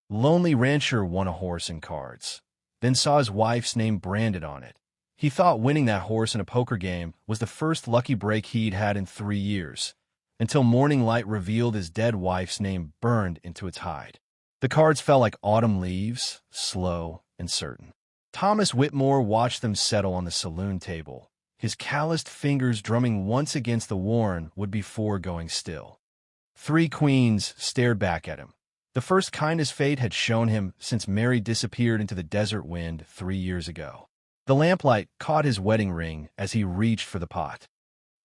Lonely rancher won a horse in cards, then saw his wife's name branded on it. He thought winning that horse in a poker game was the first lucky break he'd had in 3 years, until morning light revealed his dead wife's name burned into its hide. The cards fell like autumn leaves, slow and certain. Thomas Whitmore watched them settle on the saloon table, his calloused fingers drumming once against the worn would before going still. 3 queens stared back at him, the first kindness fate had shown him since Mary disappeared into the desert wind 3 years ago. The lamplight caught his wedding ring as he reached for the pot.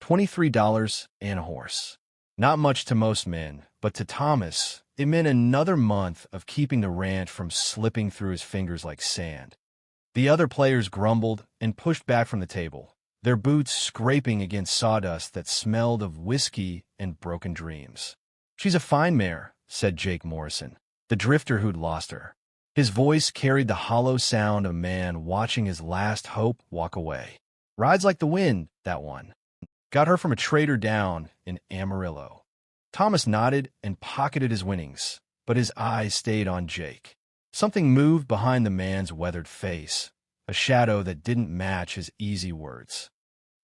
$23 and a horse. Not much to most men, but to Thomas, it meant another month of keeping the ranch from slipping through his fingers like sand. The other players grumbled and pushed back from the table, their boots scraping against sawdust that smelled of whiskey and broken dreams. "She's a fine mare," said Jake Morrison, the drifter who'd lost her. His voice carried the hollow sound of a man watching his last hope walk away. "Rides like the wind, that one. Got her from a trader down in Amarillo." Thomas nodded and pocketed his winnings, but his eyes stayed on Jake. Something moved behind the man's weathered face, a shadow that didn't match his easy words.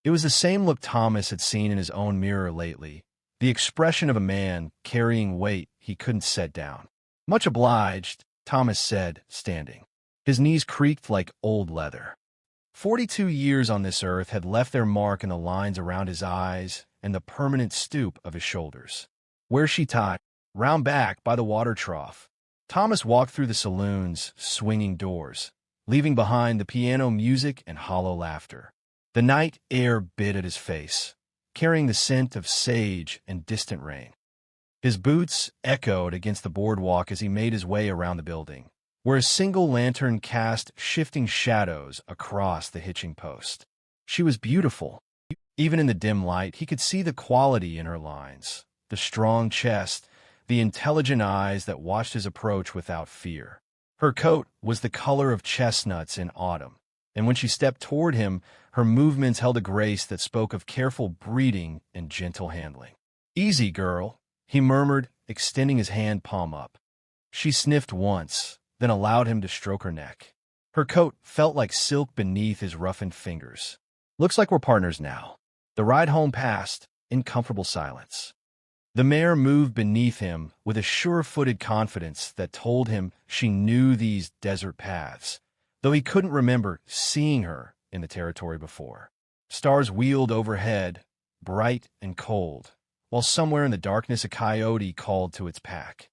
It was the same look Thomas had seen in his own mirror lately, the expression of a man carrying weight he couldn't set down. "Much obliged," Thomas said, standing. His knees creaked like old leather. 42 years on this earth had left their mark in the lines around his eyes and the permanent stoop of his shoulders. Where she taught, round back by the water trough. Thomas walked through the saloon's swinging doors, leaving behind the piano music and hollow laughter. The night air bit at his face, carrying the scent of sage and distant rain. His boots echoed against the boardwalk as he made his way around the building, where a single lantern cast shifting shadows across the hitching post. She was beautiful. Even in the dim light, he could see the quality in her lines, the strong chest, the intelligent eyes that watched his approach without fear. Her coat was the color of chestnuts in autumn, and when she stepped toward him, her movements held a grace that spoke of careful breeding and gentle handling. "Easy, girl," he murmured, extending his hand palm up. She sniffed once, then allowed him to stroke her neck. Her coat felt like silk beneath his roughened fingers. "Looks like we're partners now." The ride home passed in comfortable silence. The mare moved beneath him with a sure-footed confidence that told him she knew these desert paths, though he couldn't remember seeing her in the territory before. Stars wheeled overhead, bright and cold, while somewhere in the darkness a coyote called to its pack.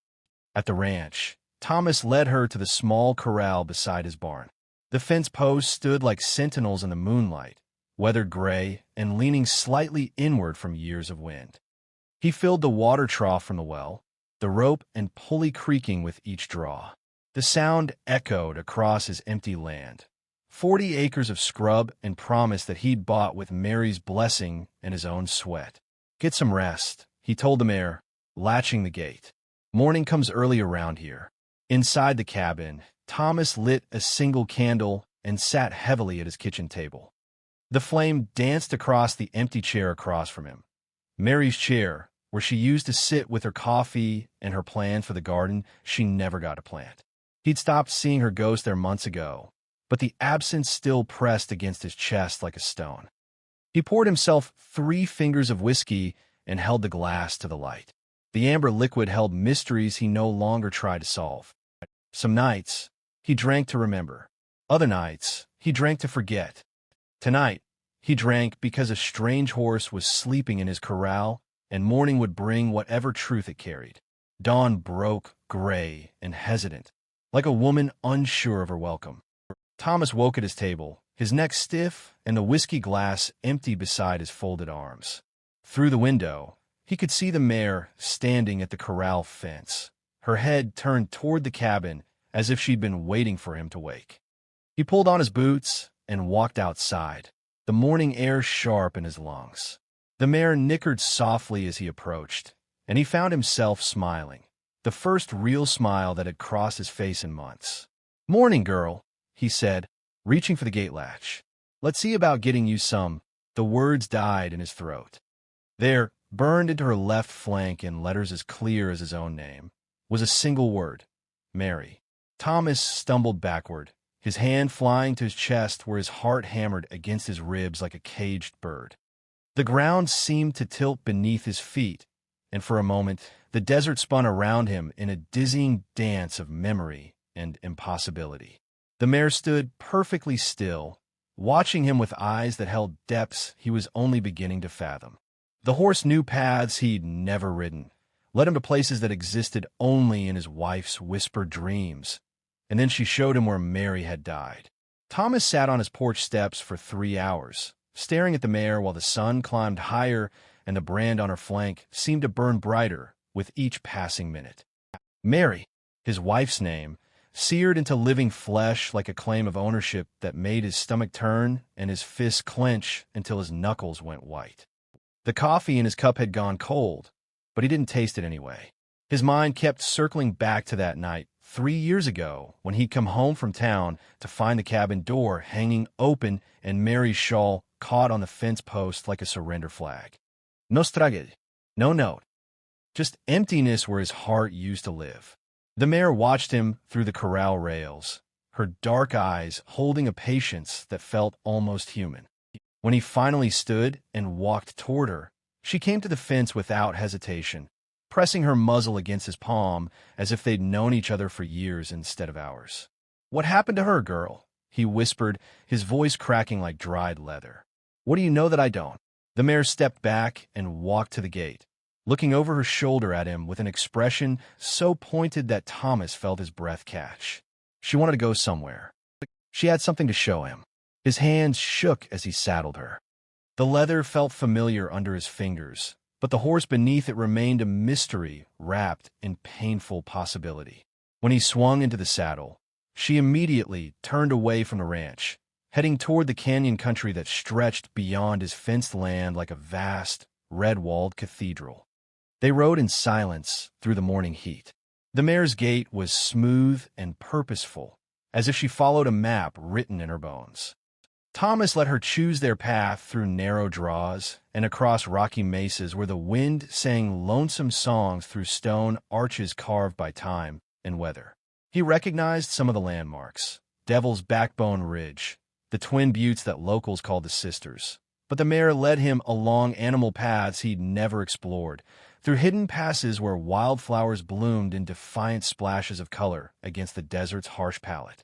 At the ranch, Thomas led her to the small corral beside his barn. The fence posts stood like sentinels in the moonlight, weathered gray and leaning slightly inward from years of wind. He filled the water trough from the well, the rope and pulley creaking with each draw. The sound echoed across his empty land, 40 acres of scrub and promise that he'd bought with Mary's blessing and his own sweat. "Get some rest," he told the mare, latching the gate. "Morning comes early around here." Inside the cabin, Thomas lit a single candle and sat heavily at his kitchen table. The flame danced across the empty chair across from him. Mary's chair, where she used to sit with her coffee and her plans for the garden she never got to plant. He'd stopped seeing her ghost there months ago, but the absence still pressed against his chest like a stone. He poured himself 3 fingers of whiskey and held the glass to the light. The amber liquid held mysteries he no longer tried to solve. Some nights, he drank to remember. Other nights, he drank to forget. Tonight, he drank because a strange horse was sleeping in his corral, and morning would bring whatever truth it carried. Dawn broke, gray and hesitant, like a woman unsure of her welcome. Thomas woke at his table, his neck stiff and the whiskey glass empty beside his folded arms. Through the window, he could see the mare standing at the corral fence, her head turned toward the cabin as if she'd been waiting for him to wake. He pulled on his boots and walked outside, the morning air sharp in his lungs. The mare nickered softly as he approached, and he found himself smiling, the first real smile that had crossed his face in months. "Morning, girl," he said, reaching for the gate latch. "Let's see about getting you some." The words died in his throat. There, burned into her left flank in letters as clear as his own name, was a single word: Mary. Thomas stumbled backward, his hand flying to his chest where his heart hammered against his ribs like a caged bird. The ground seemed to tilt beneath his feet, and for a moment the desert spun around him in a dizzying dance of memory and impossibility. The mare stood perfectly still, watching him with eyes that held depths he was only beginning to fathom. The horse knew paths he'd never ridden, led him to places that existed only in his wife's whispered dreams, and then she showed him where Mary had died. Thomas sat on his porch steps for 3 hours, staring at the mare while the sun climbed higher and the brand on her flank seemed to burn brighter with each passing minute. Mary, his wife's name, seared into living flesh like a claim of ownership that made his stomach turn and his fists clench until his knuckles went white. The coffee in his cup had gone cold, but he didn't taste it anyway. His mind kept circling back to that night 3 years ago when he'd come home from town to find the cabin door hanging open and Mary's shawl caught on the fence post like a surrender flag. No struggle, no note, just emptiness where his heart used to live. The mare watched him through the corral rails, her dark eyes holding a patience that felt almost human. When he finally stood and walked toward her, she came to the fence without hesitation, pressing her muzzle against his palm as if they'd known each other for years instead of hours. "What happened to her, girl?" he whispered, his voice cracking like dried leather. "What do you know that I don't?" The mare stepped back and walked to the gate, looking over her shoulder at him with an expression so pointed that Thomas felt his breath catch. She wanted to go somewhere. She had something to show him. His hands shook as he saddled her. The leather felt familiar under his fingers, but the horse beneath it remained a mystery wrapped in painful possibility. When he swung into the saddle, she immediately turned away from the ranch, heading toward the canyon country that stretched beyond his fenced land like a vast, red-walled cathedral. They rode in silence through the morning heat. The mare's gait was smooth and purposeful, as if she followed a map written in her bones. Thomas let her choose their path through narrow draws and across rocky mesas where the wind sang lonesome songs through stone arches carved by time and weather. He recognized some of the landmarks: Devil's Backbone Ridge, the twin buttes that locals called the Sisters. But the mare led him along animal paths he'd never explored, through hidden passes where wildflowers bloomed in defiant splashes of color against the desert's harsh palette.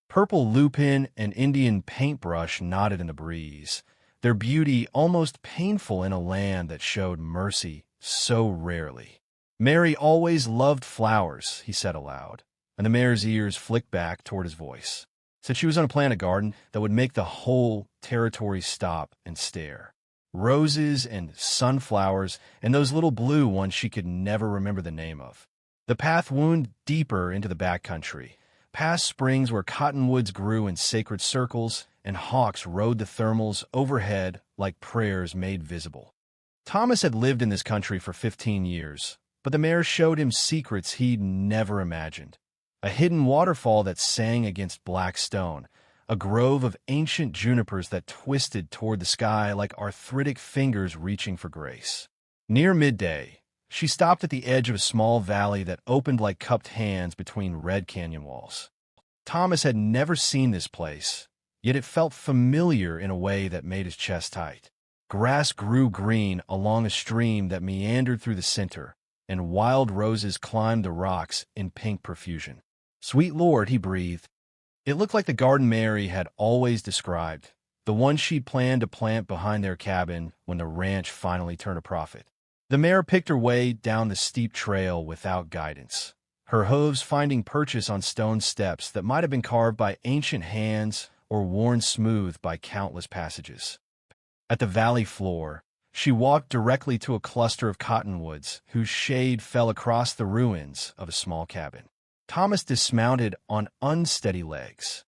Purple lupin and Indian paintbrush nodded in the breeze, their beauty almost painful in a land that showed mercy so rarely. "Mary always loved flowers," he said aloud, and the mare's ears flicked back toward his voice. Said she was going to plant a garden that would make the whole territory stop and stare. Roses and sunflowers and those little blue ones she could never remember the name of. The path wound deeper into the backcountry, past springs where cottonwoods grew in sacred circles and hawks rode the thermals overhead like prayers made visible. Thomas had lived in this country for 15 years, but the mare showed him secrets he'd never imagined. A hidden waterfall that sang against black stone, a grove of ancient junipers that twisted toward the sky like arthritic fingers reaching for grace. Near midday, she stopped at the edge of a small valley that opened like cupped hands between red canyon walls. Thomas had never seen this place, yet it felt familiar in a way that made his chest tight. Grass grew green along a stream that meandered through the center, and wild roses climbed the rocks in pink profusion. "Sweet Lord," he breathed. It looked like the garden Mary had always described, the one she'd planned to plant behind their cabin when the ranch finally turned a profit. The mare picked her way down the steep trail without guidance, her hooves finding purchase on stone steps that might have been carved by ancient hands or worn smooth by countless passages. At the valley floor, she walked directly to a cluster of cottonwoods whose shade fell across the ruins of a small cabin. Thomas dismounted on unsteady legs.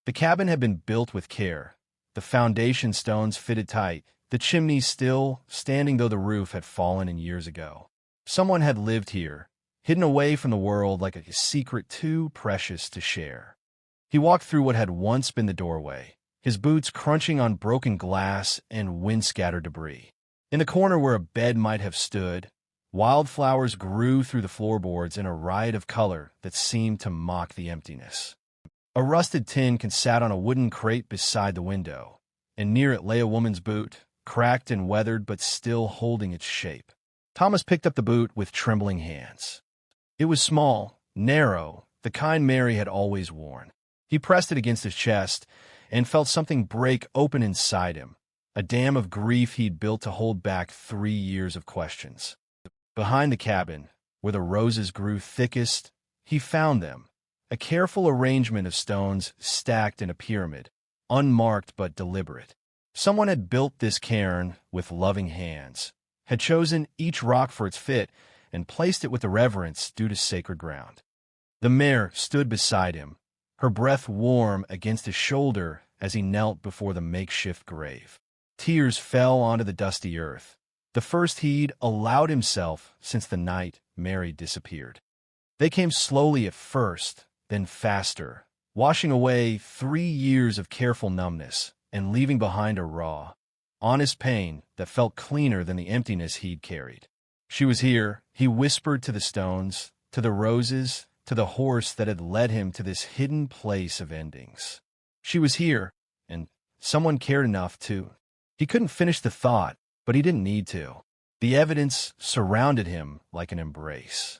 The cabin had been built with care, the foundation stones fitted tight, the chimney still standing though the roof had fallen in years ago. Someone had lived here, hidden away from the world like a secret too precious to share. He walked through what had once been the doorway, his boots crunching on broken glass and wind-scattered debris. In the corner where a bed might have stood, Wildflowers grew through the floorboards in a riot of color that seemed to mock the emptiness. A rusted tin can sat on a wooden crate beside the window, and near it lay a woman's boot, cracked and weathered but still holding its shape. Thomas picked up the boot with trembling hands. It was small, narrow, the kind Mary had always worn. He pressed it against his chest and felt something break open inside him, a dam of grief he'd built to hold back 3 years of questions. Behind the cabin, where the roses grew thickest, he found them, a careful arrangement of stones stacked in a pyramid, unmarked but deliberate. Someone had built this cairn with loving hands, had chosen each rock for its fit, and placed it with the reverence due to sacred ground. The mare stood beside him, her breath warm against his shoulder as he knelt before the makeshift grave. Tears fell onto the dusty earth, the first he'd allowed himself since the night Mary disappeared. They came slowly at first, then faster, washing away 3 years of careful numbness and leaving behind a raw, honest pain that felt cleaner than the emptiness he'd carried. She was here, he whispered to the stones, to the roses, to the horse that had led him to this hidden place of endings. She was here, and someone cared enough to. He couldn't finish the thought, but he didn't need to. The evidence surrounded him like an embrace.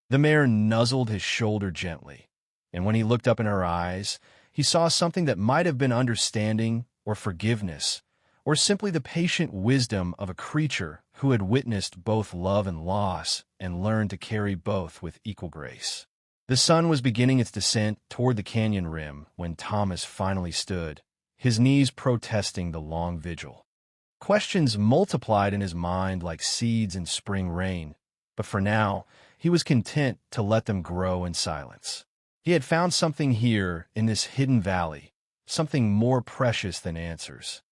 The mare nuzzled his shoulder gently, and when he looked up in her eyes, he saw something that might have been understanding or forgiveness, or simply the patient wisdom of a creature who had witnessed both love and loss and learned to carry both with equal grace. The sun was beginning its descent toward the canyon rim when Thomas finally stood, his knees protesting the long vigil. Questions multiplied in his mind like seeds in spring rain, but for now, he was content to let them grow in silence. He had found something here in this hidden valley, something more precious than answers.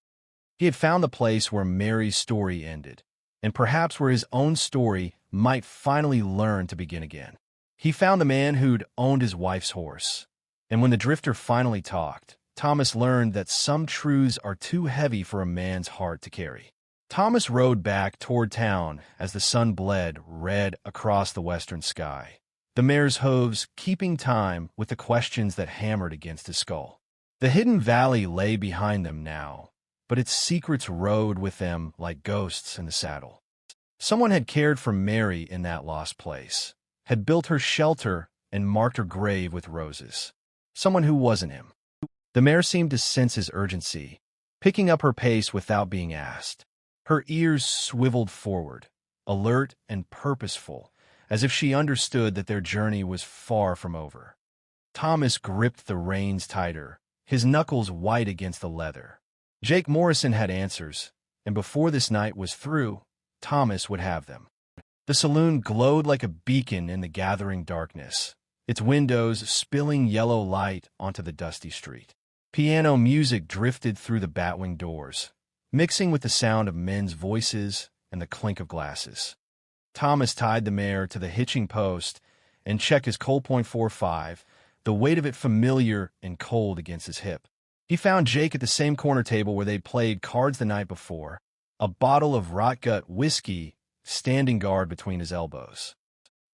He had found the place where Mary's story ended, and perhaps where his own story might finally learn to begin again. He found the man who'd owned his wife's horse, and when the drifter finally talked, Thomas learned that some truths are too heavy for a man's heart to carry. Thomas rode back toward town as the sun bled red across the western sky, the mare's hooves keeping time with the questions that hammered against his skull. The hidden valley lay behind them now, but its secrets rode with them like ghosts in the saddle. Someone had cared for Mary in that lost place, had built her shelter and marked her grave with roses. Someone who wasn't him. The mare seemed to sense his urgency, picking up her pace without being asked. Her ears swiveled forward, alert and purposeful, as if she understood that their journey was far from over. Thomas gripped the reins tighter, his knuckles white against the leather. Jake Morrison had answers, and before this night was through, Thomas would have them. The saloon glowed like a beacon in the gathering darkness, its windows spilling yellow light onto the dusty street. Piano music drifted through the batwing doors, mixing with the sound of men's voices and the clink of glasses. Thomas tied the mare to the hitching post and checked his Colt .45, the weight of it familiar and cold against his hip. He found Jake at the same corner table where they'd played cards the night before, a bottle of rot-gut whiskey standing guard between his elbows.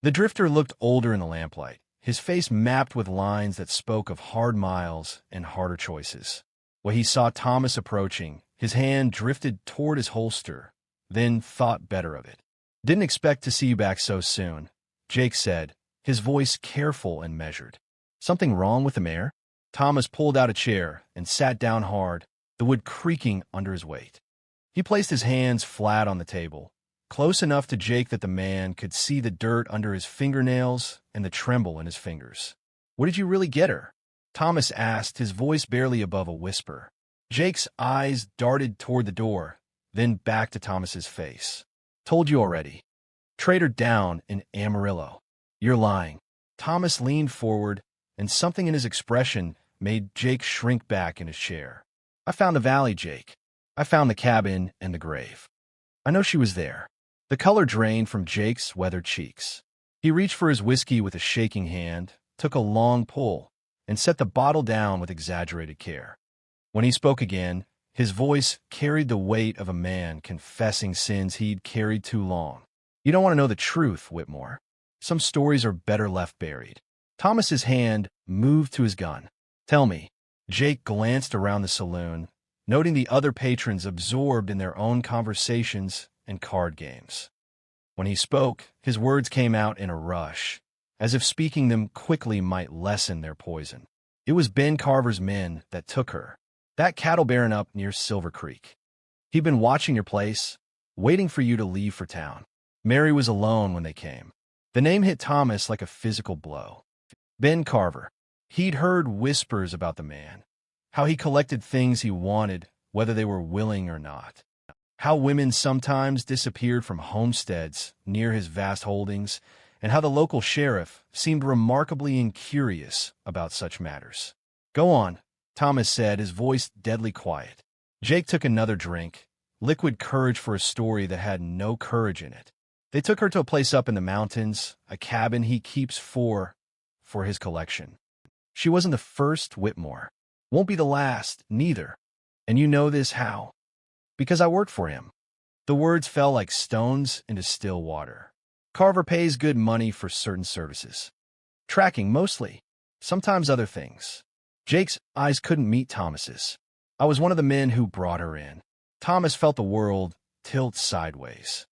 The drifter looked older in the lamplight, his face mapped with lines that spoke of hard miles and harder choices. When he saw Thomas approaching, his hand drifted toward his holster, then thought better of it. "Didn't expect to see you back so soon," Jake said, his voice careful and measured. "Something wrong with the mare?" Thomas pulled out a chair and sat down hard, the wood creaking under his weight. He placed his hands flat on the table, close enough to Jake that the man could see the dirt under his fingernails and the tremble in his fingers. "What did you really get her?" Thomas asked, his voice barely above a whisper. Jake's eyes darted toward the door, then back to Thomas's face. "Told you already. Trade her down in Amarillo." "You're lying." Thomas leaned forward, and something in his expression made Jake shrink back in his chair. "I found the valley, Jake. I found the cabin and the grave. I know she was there." The color drained from Jake's weathered cheeks. He reached for his whiskey with a shaking hand, took a long pull, and set the bottle down with exaggerated care. When he spoke again, his voice carried the weight of a man confessing sins he'd carried too long. You don't want to know the truth, Whitmore. Some stories are better left buried. Thomas's hand moved to his gun. Tell me. Jake glanced around the saloon, noting the other patrons absorbed in their own conversations and card games. When he spoke, his words came out in a rush, as if speaking them quickly might lessen their poison. It was Ben Carver's men that took her, that cattle baron up near Silver Creek. He'd been watching your place, waiting for you to leave for town. Mary was alone when they came. The name hit Thomas like a physical blow. Ben Carver. He'd heard whispers about the man, how he collected things he wanted, whether they were willing or not. How women sometimes disappeared from homesteads near his vast holdings, and how the local sheriff seemed remarkably incurious about such matters. Go on, Thomas said, his voice deadly quiet. Jake took another drink, liquid courage for a story that had no courage in it. They took her to a place up in the mountains, a cabin he keeps for his collection. She wasn't the first, Whitmore. Won't be the last, neither. And you know this how? Because I worked for him. The words fell like stones into still water. Carver pays good money for certain services. Tracking, mostly. Sometimes other things. Jake's eyes couldn't meet Thomas's. I was one of the men who brought her in. Thomas felt the world tilt sideways.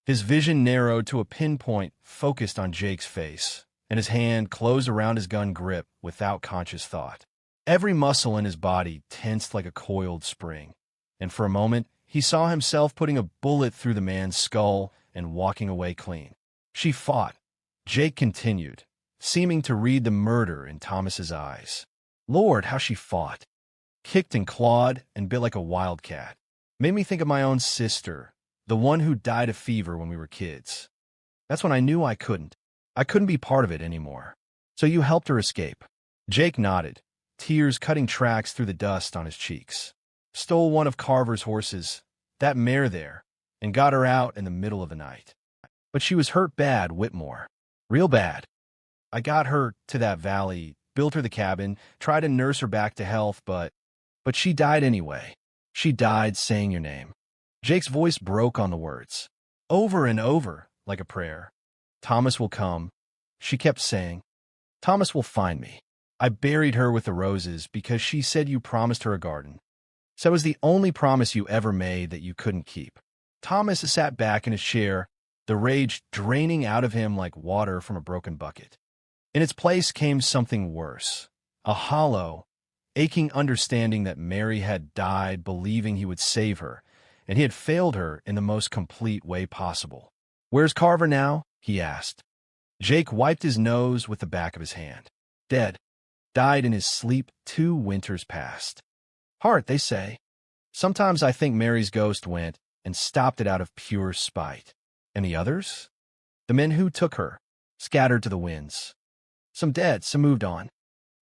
His vision narrowed to a pinpoint focused on Jake's face, and his hand closed around his gun grip without conscious thought. Every muscle in his body tensed like a coiled spring, and for a moment he saw himself putting a bullet through the man's skull and walking away clean. She fought. Jake continued, seeming to read the murder in Thomas's eyes. Lord, how she fought. Kicked and clawed and bit like a wildcat. Made me think of my own sister, the one who died of fever when we were kids. That's when I knew I couldn't be part of it anymore. So you helped her escape. Jake nodded, tears cutting tracks through the dust on his cheeks. Stole one of Carver's horses, that mare there, and got her out in the middle of the night. But she was hurt bad, Whitmore. Real bad. I got her to that valley, built her the cabin, tried to nurse her back to health, but she died anyway. She died saying your name. Jake's voice broke on the words. Over and over, like a prayer. Thomas will come, she kept saying. Thomas will find me. I buried her with the roses because she said you promised her a garden. So it was the only promise you ever made that you couldn't keep. Thomas sat back in his chair, the rage draining out of him like water from a broken bucket. In its place came something worse, a hollow, aching understanding that Mary had died believing he would save her, and he had failed her in the most complete way possible. Where's Carver now? He asked. Jake wiped his nose with the back of his hand. Dead. Died in his sleep 2 winters past. Heart, they say. Sometimes I think Mary's ghost went and stopped it out of pure spite. And the others? The men who took her, scattered to the winds. Some dead, some moved on.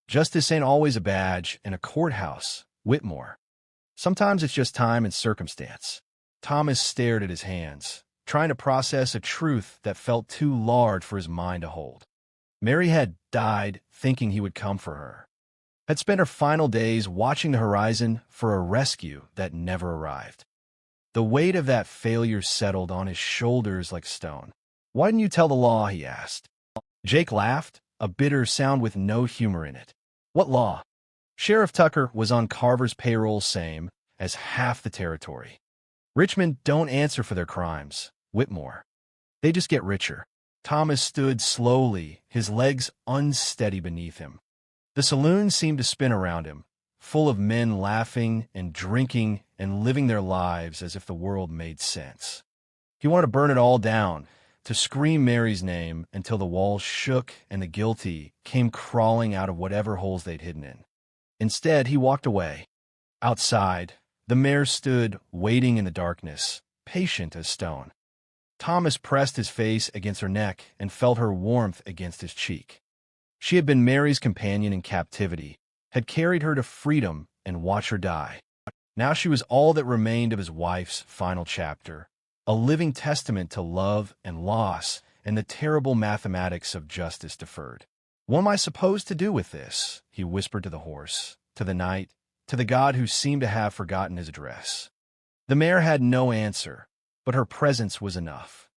Justice ain't always a badge in a courthouse, Whitmore. Sometimes it's just time and circumstance. Thomas stared at his hands, trying to process a truth that felt too large for his mind to hold. Mary had died thinking he would come for her. Had spent her final days watching the horizon for a rescue that never arrived. The weight of that failure settled on his shoulders like stone. Why didn't you tell the law? He asked. Jake laughed, a bitter sound with no humor in it. What law? Sheriff Tucker was on Carver's payroll, same as half the territory. Rich men don't answer for their crimes, Whitmore. They just get richer. Thomas stood slowly, his legs unsteady beneath him. The saloon seemed to spin around him, full of men laughing and drinking and living their lives as if the world made sense. He wanted to burn it all down, to scream Mary's name until the walls shook and the guilty came crawling out of whatever holes they'd hidden in. Instead, he walked away. Outside, the mare stood waiting in the darkness, patient as stone. Thomas pressed his face against her neck and felt her warmth against his cheek. She had been Mary's companion in captivity, had carried her to freedom and watched her die. Now she was all that remained of his wife's final chapter, a living testament to love and loss and the terrible mathematics of justice deferred. What am I supposed to do with this? He whispered to the horse, to the night, to the god who seemed to have forgotten his address. The mare had no answer, but her presence was enough.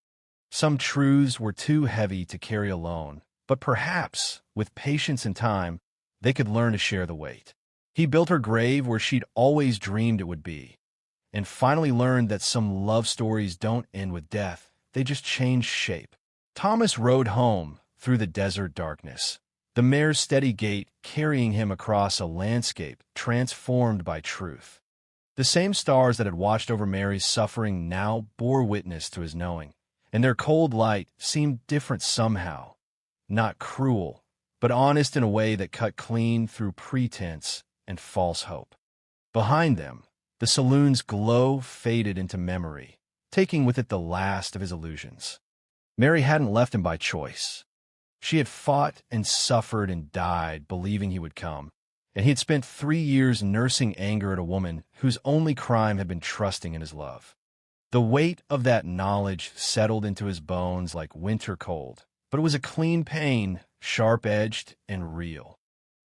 Some truths were too heavy to carry alone, but perhaps, with patience and time, they could learn to share the weight. He built her grave where she'd always dreamed it would be, and finally learned that some love stories don't end with death, they just change shape. Thomas rode home through the desert darkness, the mare's steady gait carrying him across a landscape transformed by truth. The same stars that had watched over Mary's suffering now bore witness to his knowing, and their cold light seemed different somehow, not cruel, but honest in a way that cut clean through pretense and false hope. Behind them, the saloon's glow faded into memory, taking with it the last of his illusions. Mary hadn't left him by choice. She had fought and suffered and died believing he would come, and he had spent 3 years nursing anger at a woman whose only crime had been trusting in his love. The weight of that knowledge settled into his bones like winter cold, but it was a clean pain, sharp-edged and real.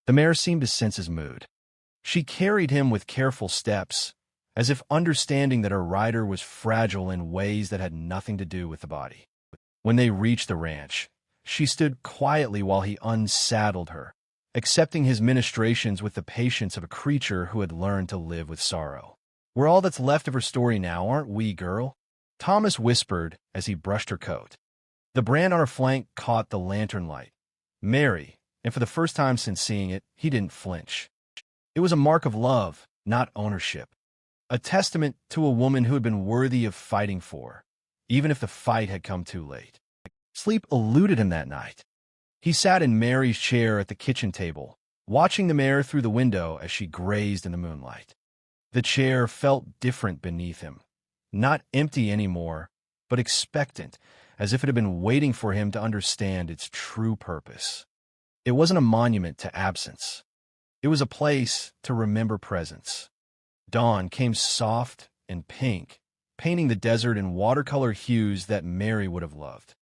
The mare seemed to sense his mood. She carried him with careful steps, as if understanding that her rider was fragile in ways that had nothing to do with the body. When they reached the ranch, she stood quietly while he unsaddled her, accepting his ministrations with the patience of a creature who had learned to live with sorrow. "We're all that's left of her story now, aren't we, girl?" Thomas whispered as he brushed her coat. The brand on her flank caught the lantern light. Mary, and for the first time since seeing it, he didn't flinch. It was a mark of love, not ownership. A testament to a woman who had been worthy of fighting for, even if the fight had come too late. Sleep eluded him that night. He sat in Mary's chair at the kitchen table, watching the mare through the window as she grazed in the moonlight. The chair felt different beneath him, not empty anymore, but expectant, as if it had been waiting for him to understand its true purpose. It wasn't a monument to absence. It was a place to remember presence. Dawn came soft and pink, painting the desert in watercolor hues that Mary would have loved.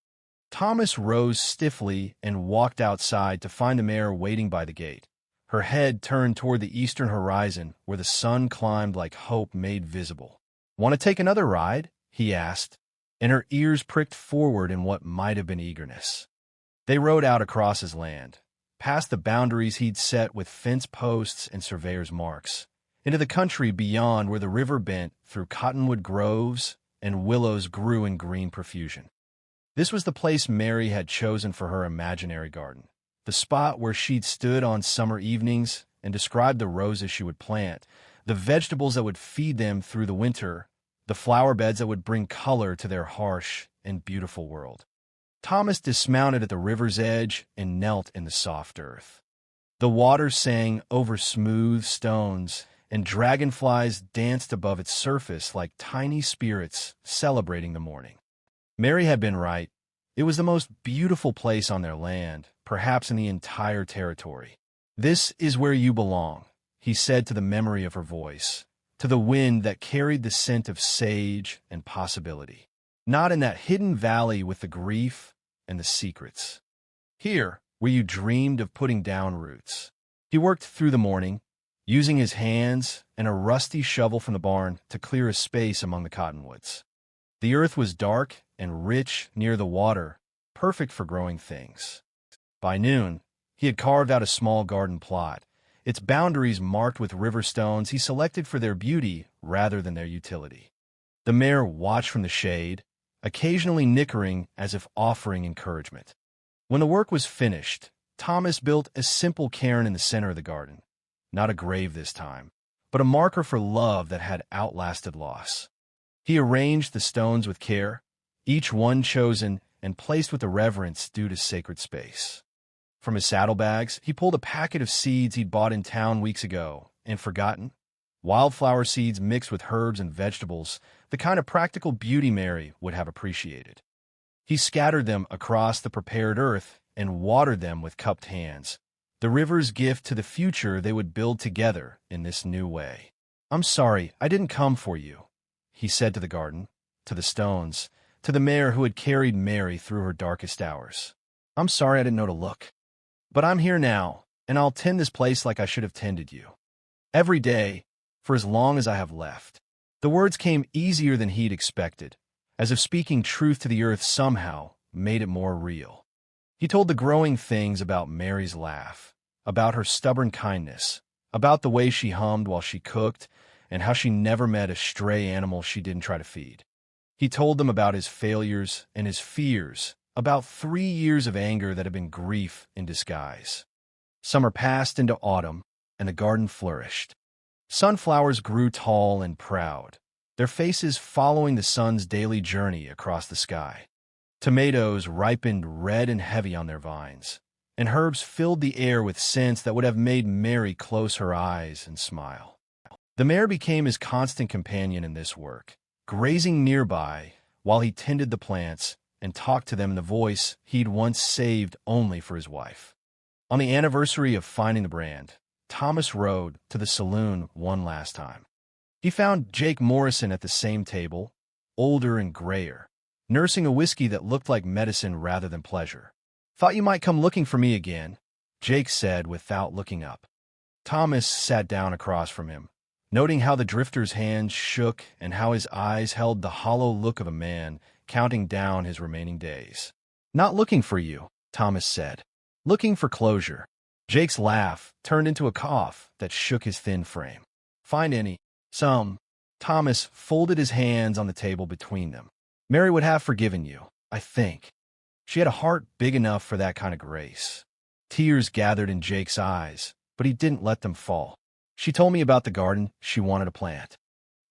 Thomas rose stiffly and walked outside to find the mare waiting by the gate, her head turned toward the eastern horizon where the sun climbed like hope made visible. "Want to take another ride?" he asked, and her ears pricked forward in what might have been eagerness. They rode out across his land, past the boundaries he'd set with fence posts and surveyor's marks, into the country beyond where the river bent through cottonwood groves and willows grew in green profusion. This was the place Mary had chosen for her imaginary garden, the spot where she'd stood on summer evenings and described the roses she would plant, the vegetables that would feed them through the winter, the flower beds that would bring color to their harsh and beautiful world. Thomas dismounted at the river's edge and knelt in the soft earth. The water sang over smooth stones, and dragonflies danced above its surface like tiny spirits celebrating the morning. Mary had been right. It was the most beautiful place on their land, perhaps in the entire territory. "This is where you belong," he said to the memory of her voice, to the wind that carried the scent of sage and possibility. "Not in that hidden valley with the grief and the secrets. Here, where you dreamed of putting down roots." He worked through the morning, using his hands and a rusty shovel from the barn to clear a space among the cottonwoods. The earth was dark and rich near the water, perfect for growing things. By noon, he had carved out a small garden plot, its boundaries marked with river stones he selected for their beauty rather than their utility. The mare watched from the shade, occasionally nickering as if offering encouragement. When the work was finished, Thomas built a simple cairn in the center of the garden. Not a grave this time, but a marker for love that had outlasted loss. He arranged the stones with care, each one chosen and placed with the reverence due to sacred space. From his saddlebags, he pulled a packet of seeds he'd bought in town weeks ago and forgotten. Wildflower seeds mixed with herbs and vegetables, the kind of practical beauty Mary would have appreciated. He scattered them across the prepared earth and watered them with cupped hands, the river's gift to the future they would build together in this new way. "I'm sorry, I didn't come for you," he said to the garden, to the stones, to the mare who had carried Mary through her darkest hours. "I'm sorry I didn't know to look. But I'm here now, and I'll tend this place like I should have tended you. Every day, for as long as I have left." The words came easier than he'd expected, as if speaking truth to the earth somehow made it more real. He told the growing things about Mary's laugh, about her stubborn kindness, about the way she hummed while she cooked, and how she never met a stray animal she didn't try to feed. He told them about his failures and his fears, about 3 years of anger that had been grief in disguise. Summer passed into autumn, and the garden flourished. Sunflowers grew tall and proud, their faces following the sun's daily journey across the sky. Tomatoes ripened red and heavy on their vines, and herbs filled the air with scents that would have made Mary close her eyes and smile. The mare became his constant companion in this work, grazing nearby while he tended the plants and talked to them in the voice he'd once saved only for his wife. On the anniversary of finding the brand, Thomas rode to the saloon one last time. He found Jake Morrison at the same table, older and grayer, nursing a whiskey that looked like medicine rather than pleasure. "Thought you might come looking for me again," Jake said without looking up. Thomas sat down across from him, noting how the drifter's hands shook and how his eyes held the hollow look of a man counting down his remaining days. "Not looking for you," Thomas said. "Looking for closure." Jake's laugh turned into a cough that shook his thin frame. "Find any? Some." Thomas folded his hands on the table between them. "Mary would have forgiven you, I think. She had a heart big enough for that kind of grace." Tears gathered in Jake's eyes, but he didn't let them fall. "She told me about the garden she wanted to plant.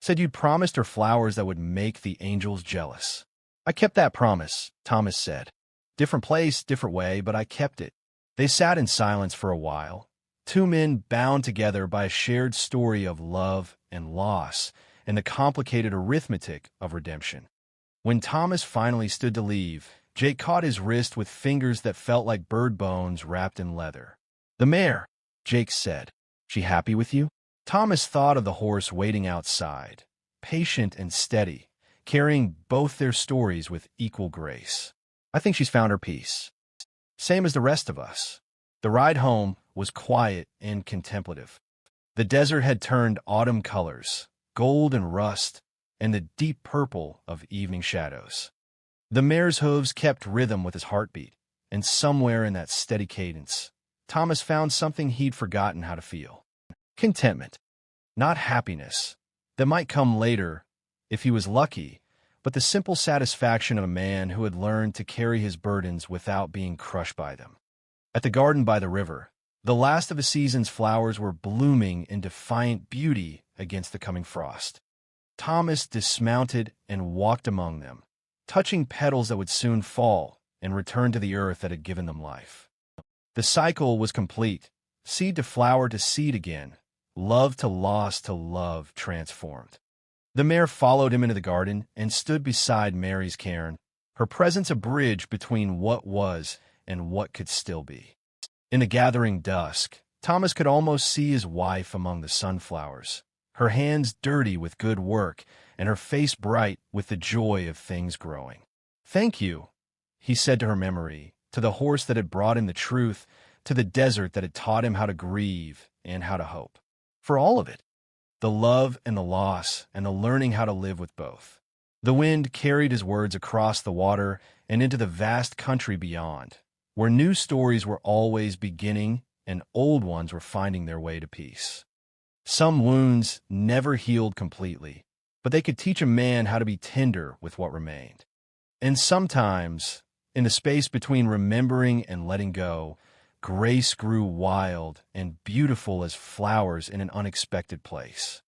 Said you'd promised her flowers that would make the angels jealous." "I kept that promise," Thomas said. "Different place, different way, but I kept it." They sat in silence for a while, two men bound together by a shared story of love and loss and the complicated arithmetic of redemption. When Thomas finally stood to leave, Jake caught his wrist with fingers that felt like bird bones wrapped in leather. "The mare," Jake said. "She happy with you?" Thomas thought of the horse waiting outside, patient and steady, carrying both their stories with equal grace. "I think she's found her peace. Same as the rest of us." The ride home was quiet and contemplative. The desert had turned autumn colors, gold and rust, and the deep purple of evening shadows. The mare's hooves kept rhythm with his heartbeat, and somewhere in that steady cadence, Thomas found something he'd forgotten how to feel. Contentment. Not happiness. That might come later, if he was lucky, but the simple satisfaction of a man who had learned to carry his burdens without being crushed by them. At the garden by the river, the last of the season's flowers were blooming in defiant beauty against the coming frost. Thomas dismounted and walked among them, touching petals that would soon fall and return to the earth that had given them life. The cycle was complete, seed to flower to seed again, love to loss to love transformed. The mare followed him into the garden and stood beside Mary's cairn, her presence a bridge between what was and what could still be. In the gathering dusk, Thomas could almost see his wife among the sunflowers, her hands dirty with good work and her face bright with the joy of things growing. "Thank you," he said to her memory, to the horse that had brought him the truth, to the desert that had taught him how to grieve and how to hope. For all of it. The love and the loss and the learning how to live with both. The wind carried his words across the water and into the vast country beyond, where new stories were always beginning and old ones were finding their way to peace. Some wounds never healed completely, but they could teach a man how to be tender with what remained. And sometimes, in the space between remembering and letting go, grace grew wild and beautiful as flowers in an unexpected place.